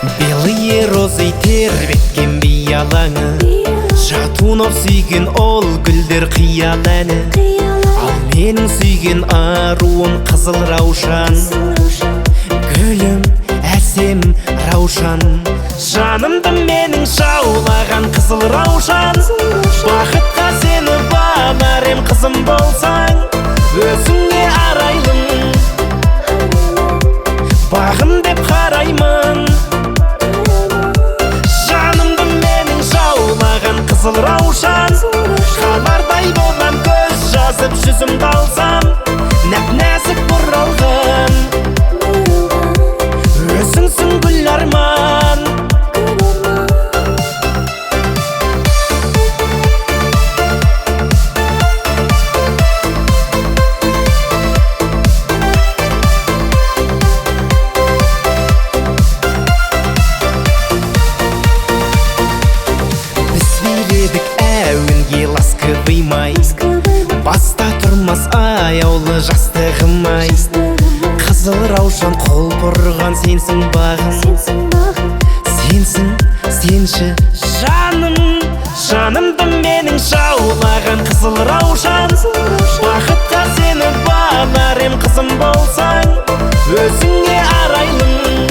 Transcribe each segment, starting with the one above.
Белые розы тербеткен биялаңы, жатунов сүйген ол гүлдер қиял әні. Ал менің сүйген аруым қызыл раушан, гүлім әсем раушан. Жанымды менің жаулаған қызыл раушан, бақытқа сені балар ем қызым болсаң, өзіңе арайлым, бағым деп қараймын. Жанымды менің жаулаған қызыл раушан, қалардай болам көз жазып жүзімді алсам, нәп-нәзік бұралған, өзіңсің гүл арман. Баста тұрмас аяулы жастығым-ай, қызыл раушан қол бұрған сенсің бағым, сенсің, сенші жаным. Жанымды менің жаулаған қызыл раушан, бақытқа сені балар ем қызым болсаң, өзіңе арайлым,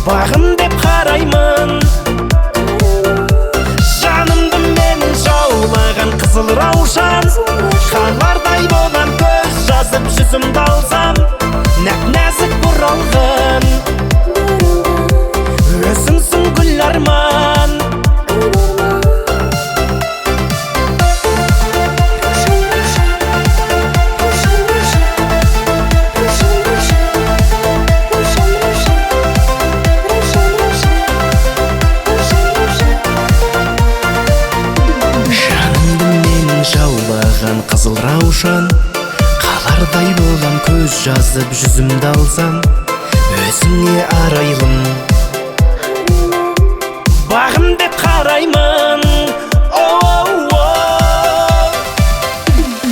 бағым деп қараймын. Қызыл раушан, қалардай болам көз жазып жүзімді алсам, нәп-нәзік бұралған, өзіңсің гүл арман. Қызыл раушан, қалардай болам көз жазып жүзімді алсам, өзіңе арайлым, бағым деп қараймын.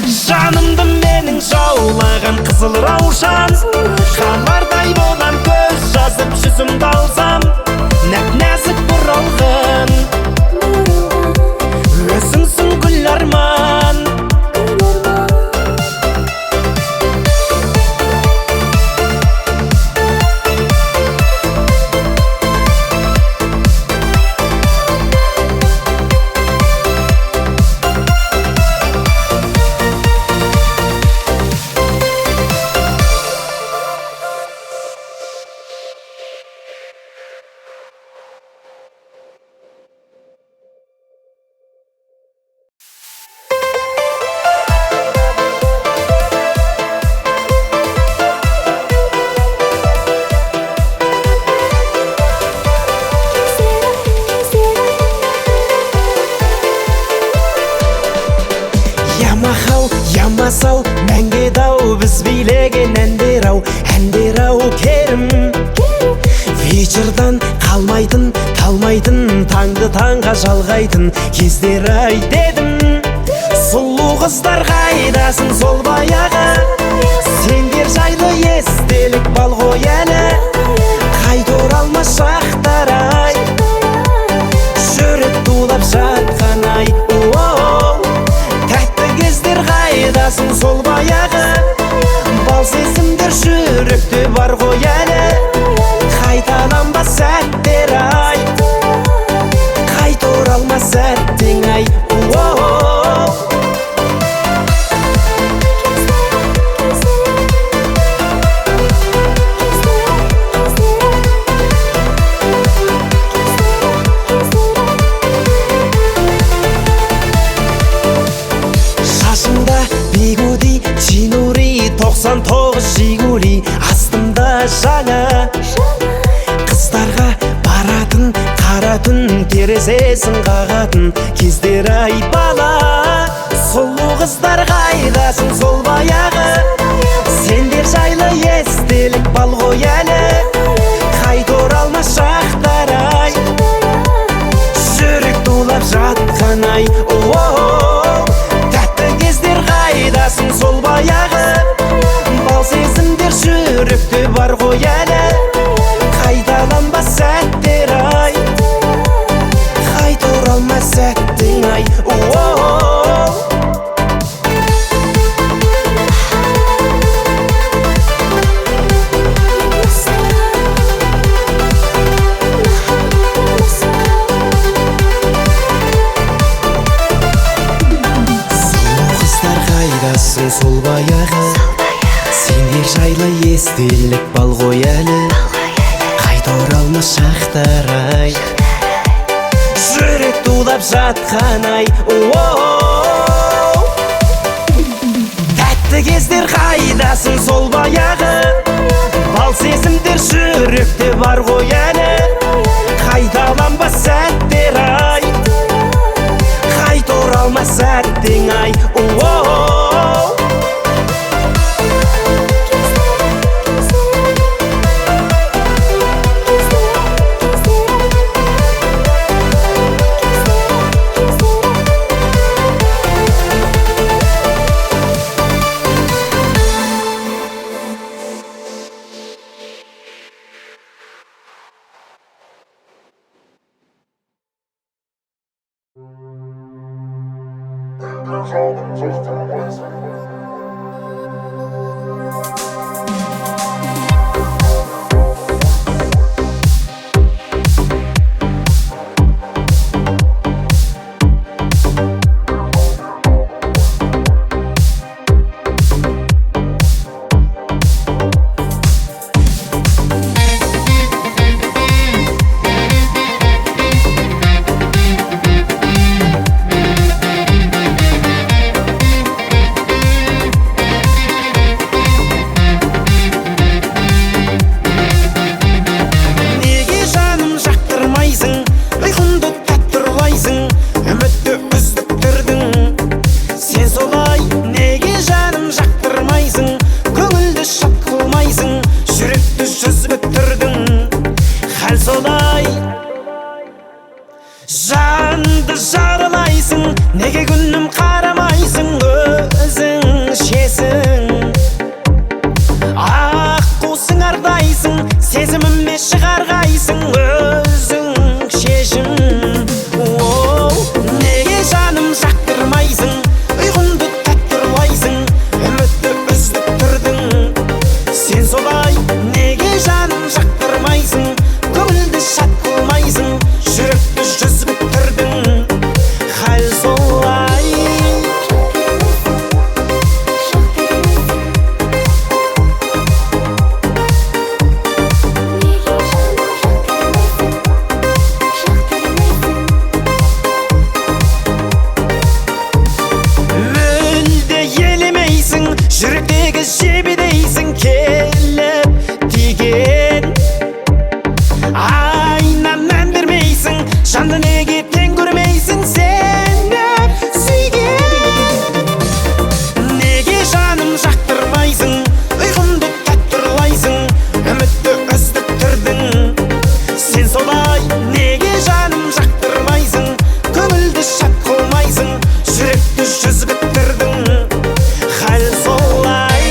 Жанымды менің жаулаған қызыл раушан, қалардай болам көз жазып жүзімді алсам, нәп-нәзік бұралған, өзіңсің гүл арман. Ямасау, мәңге дау, біз билеген әндер-ау, әндер-ау керім. Вечердан қалмайтын, талмайтын, таңды таңға жалғайтын кездер-ай дедім. Сұлу қыздар қайдасын сол баяғы, сендер жайлы естелік бал ғой әлі. Қайта оралмас шақтар-ай, жүрек тулап жатқан-ай. Қайдасын сол баяғы, бал сезімдер жүректе бар ғой әлі. Қайталанбас сәттер-ай, қайта оралмас сәттең-ай. Жигули астымда жаңа, қыздарға баратын, қаратын, терезесін қағатын кездер-ай бала. Сұлу қыздар қайдасын сол баяғы, сендер жайлы естелік бал ғой әлі. Қайта оралмас шақтар-ай, жүрек тулап жатқан-ай. Тәтті кездер қайдасын сол баяғы, бал сезімдер жүректе бар ғой әлі. Көзделік бал ғой әлі, қайта оралмас шақтар ай. Жүрек тулап жатқан ай, тәтті кездер қайдасың сол баяғы, бал сезімдер жүректе бар ғой әлі. Қайталанбас сәттер ай, қайта оралмас сәттің ай. Жанды жарылайсың, неге күнім қарамайсың, өзің шесің. Ақ қусың ардайсың, сезіміме шығарғайсың, өзің шешім. Неге жаным жақтырмайсың, ұйқымды тәттірлайсың, үмітті үздік тұрдың. Сен солай, неге жаным жақтырмайсың, көңілді шат қылмайсың, жүректі жүз бітірдің. Хәл солай. Мүлде елемейсің, жүректегі жебедейсің, келіп тиген. Айнан мән бермейсің, жанды неге тең көрмейсің, сені сүйген. Неге жаным жақтырмайсың, ұйқымды тәттірлайсың, үмітті үздік тұрдың. Сен солай, неге жаным жақтырмайсың, көңілді шат қылмайсың, жүректі жүз бітірдің. Хәл солай.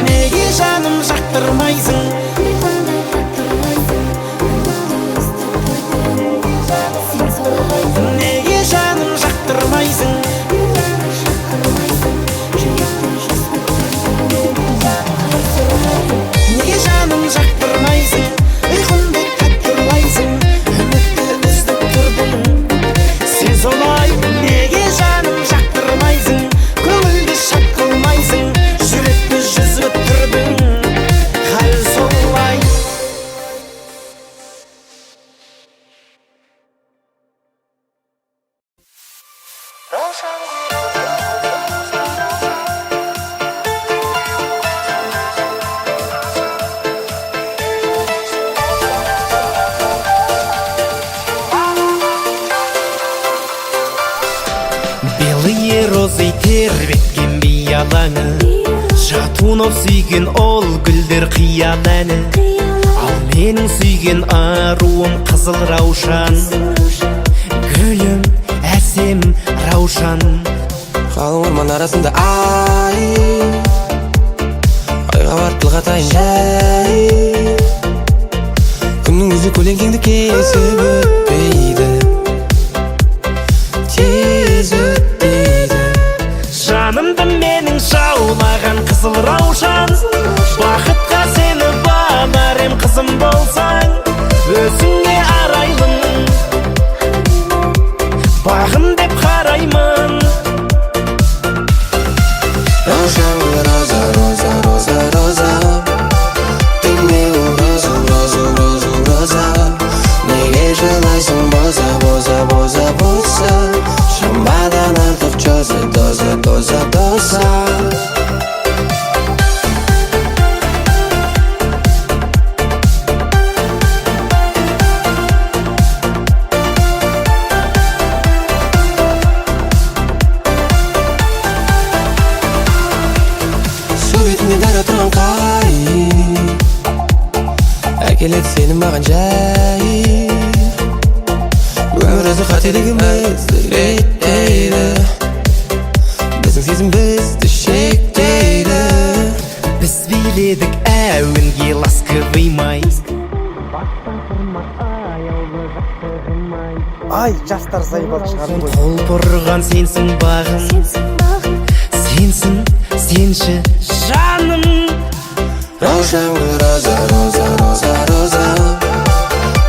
Неге жаным жақтырмайсың, неге жаным жақтырмайсың, неге жаным жақтырмайсың, ұйқымды тәттірлайсың, үмітті үздік тұрдың. Сен солай, неге жаным жақтырмайсың, көңілді шат қылмайсың, жүректі жүз бітірдің. Хәл солай. Белые розы тербеткен бей алаңы, жатуын сүйген ол гүлдер қиял әні. Ал менің сүйген аруым қызыл раушан, гүлім әсем раушан. Қалың орман арасында ай, артылға тайын жай. Күннің өзі көлеңкеңді кесіп өтпейді, тез өтпейді. Жанымды менің жаулаған қызыл раушан, бақытқа сені банарым қызым болсаң, өзіңе арайлым, бағым деп қараймын. Раушан гүл роза, роза, роза, роза, ты меу розу, розу, розу, роза. Неге жылайсың боза, боза, боза, боза? Шамбадан артық чоза, доза, доза, доза. Тұрған қай әкеледі сені маған жай. Өмір өзі қателігімізді реттейді, біздің сезім бізді шектейді. Біз биледік әуенге ласковый май. Ай, жастар зайбал шығарды ғой. Қол бұрған сенсің бағым, сенсің, сенші жаным. Раушан гүл роза, роза, роза, роза,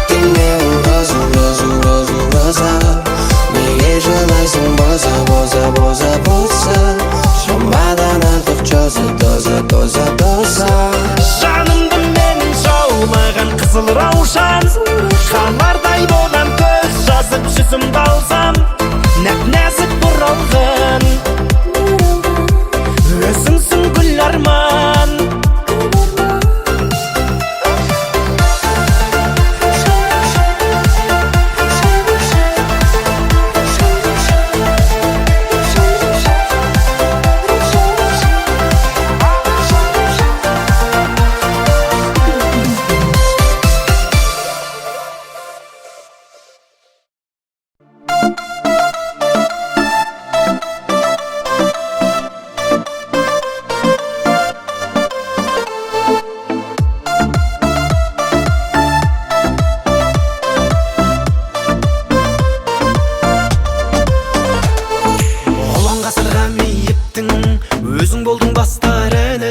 ты меу розу, розу, розу, роза. Неге жылайсың боза, боза, боза, боза? Шамбадан артық чоза, доза, доза, доза. Жанымды менің жаулаған қызыл раушан, қамардай болам көз жазып жүзімді алсам, нәп-нәзік бұралған өзіңсің гүл арман. Өзің болдың бастар әні,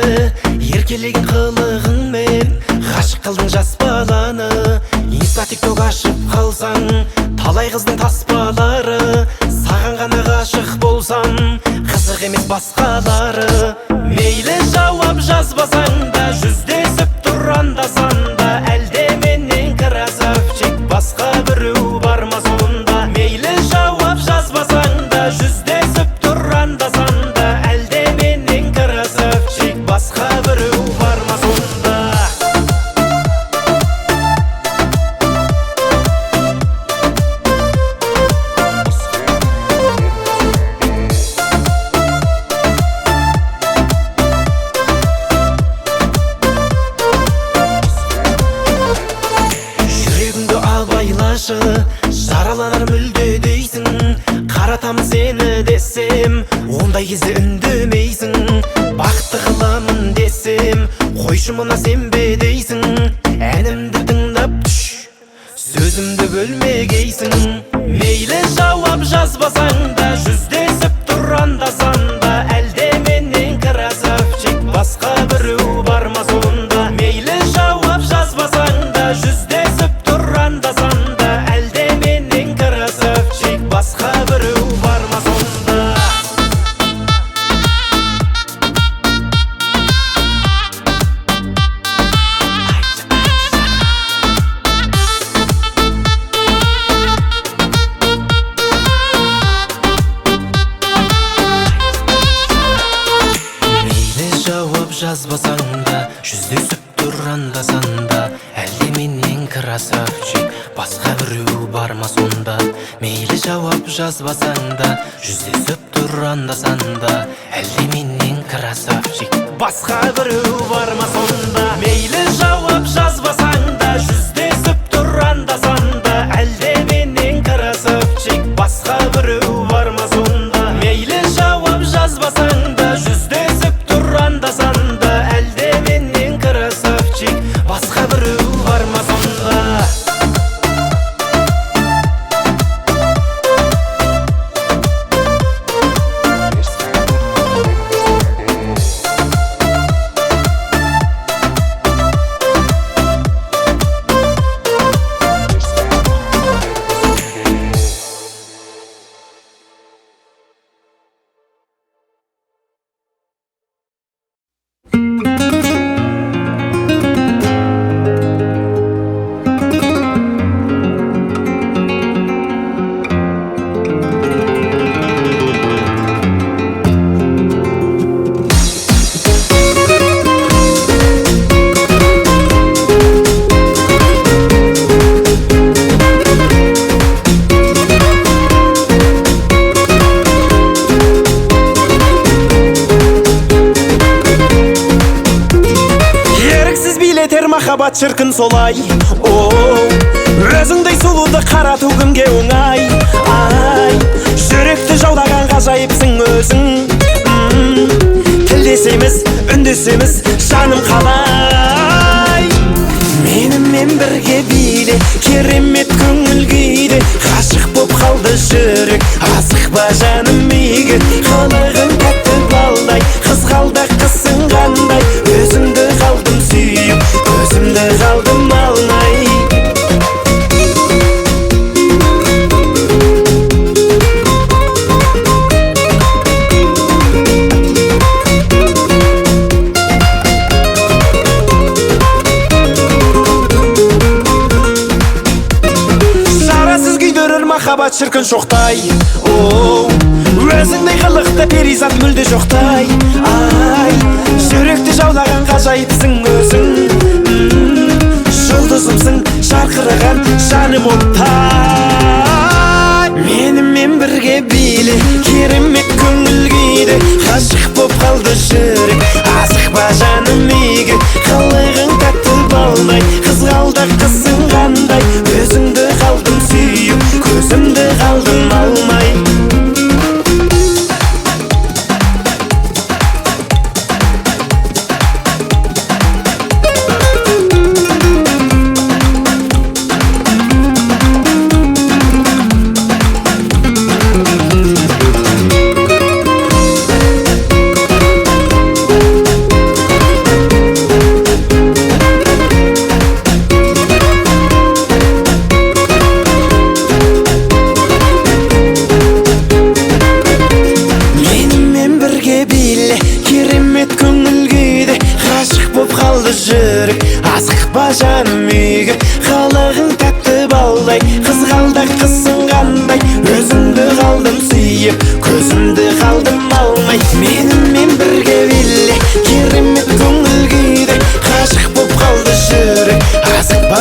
еркелеген қылығыңмен ғашық қылдың жас баланы. Инста тикток ашып қалсаң, талай қыздың таспалары, саған ғана ғашық болсам, қызық емес басқалары. Мейлі жауап жазбасаң да, жүздесіп тұрандасаң да, әлде менен красавчик басқа біреу бар ма сонда? Мейлі жауап жазбасаң да, жүздесіп тұрандасаң да, әлде менен красавчик басқа біреу бар ма сонда? Жүрегіңді абайлашы, жараланар мүлде дейсің, қаратам сені десем, ондай кезде үндемейсің. Бақытты қыламын десем, қойшы мұна сенбе дейсің. Әнімді тыңдап түш, сөзімді бөлмегейсің. Мейлі жауап жазбасаң да, жүздесіп тұрандасаң да, әлде менен красавчик басқа біреу бар ма сонда? Мейлі жауап жазбасаң да, жүздесіп тұрандасаң да, әлде менен красавчик басқа біреу бар ма сонда? Жазбасаң да, жүздесіп тұрандасаң да, әлде менен красавчик басқа біреу бар ма сонда? Мейлі жауап жазбасаң да, жүздесіп тұрандасаң да, әлде менен красавчик басқа біреу бар ма сонда? Мейлі жауап жазбасаң да, жүздесіп тұрандасаң да, әлде менен красавчик басқа біреу бар ма сонда? Мейлі жауап жазбасаң да, жүздесіп тұрандасаң да, әлде менен елестетер махаббат шіркін солай. Өзіңдей сұлуды қарату кімге оңай. Ай, жүректі жаулаған ғажайыпсың өзің. Тілдесеміз, үндесеміз, жаным қалай. Менімен бірге биле, керемет көңіл күйде. Ғашық боп қалды жүрек, асықпа жаным иге. Қылығың тәтті балдай, қызғалдақ қысың қандай. Өзіңді қалдым сүйіп, өзімді қалдым алмай. Махаббат шіркін шоқтай. Өзіңдей қылықты перизат мүлде жоқтай. Ай, жүректі жаулаған ғажайыпсың өзің. Жұлдызымсың, жарқыраған жаным оттай. Менімен бірге биле, керемет көңіл күйде. Ғашық боп қалды жүрек, асықпа жаным иге. Қылығың тәтті балдай, қызғалдақ қысың қандай. Өзіңді қалдым сүйіп, көзімді қалдым алмай. Керемет көңіл күйде, ғашық боп қалды жүрек, асықпа жаным үйге. Қылығың тәтті балдай, қызғалдақ қысың қандай. Өзіңді қалдым сүйіп, көзімді қалдым алмай. Менімен бірге биле, керемет көңіл күйде, ғашық боп қалды жүрек, асықпа